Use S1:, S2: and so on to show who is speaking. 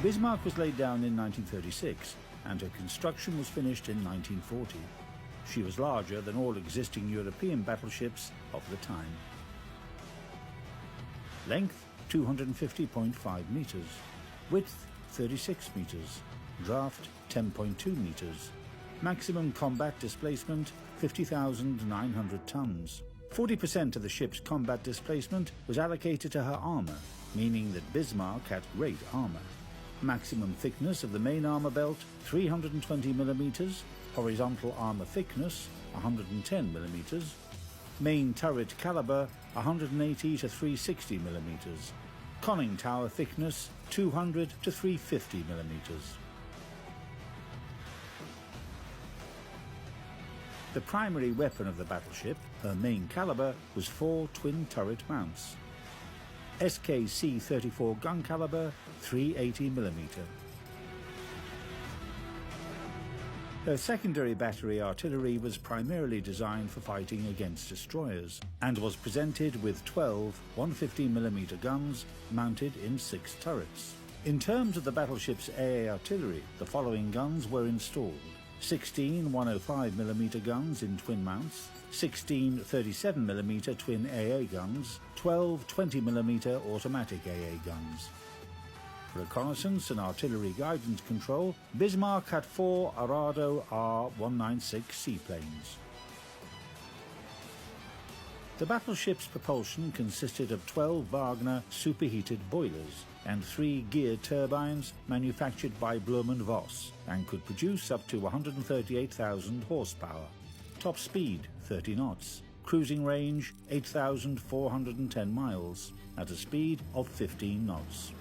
S1: Bismarck was laid down in 1936 and her construction was finished in 1940. She was larger than all existing European battleships of the time. Length 250.5 metres, width 36 metres, draft 10.2 metres, maximum combat displacement 50,900 tonnes. 40% of the ship's combat displacement was allocated to her armour, meaning that Bismarck had great armour. Maximum thickness of the main armour belt 320 mm, horizontal armour thickness 110 mm, main turret calibre 180 to 360 mm, conning tower thickness 200 to 350 mm. The primary weapon of the battleship, her main calibre, was 4 twin turret mounts. SKC 34 gun calibre, 380mm. Her secondary battery artillery was primarily designed for fighting against destroyers and was presented with 12 150mm guns mounted in 6 turrets. In terms of the battleship's AA artillery, the following guns were installed: 16 105mm guns in twin mounts, 16 37mm twin AA guns, 12 20mm automatic AA guns. For reconnaissance and artillery guidance control, Bismarck had 4 Arado R-196 seaplanes. The battleship's propulsion consisted of 12 Wagner superheated boilers and 3 geared turbines manufactured by Blohm & Voss and could produce up to 138,000 horsepower. Top speed 30 knots, cruising range 8,410 miles at a speed of 15 knots.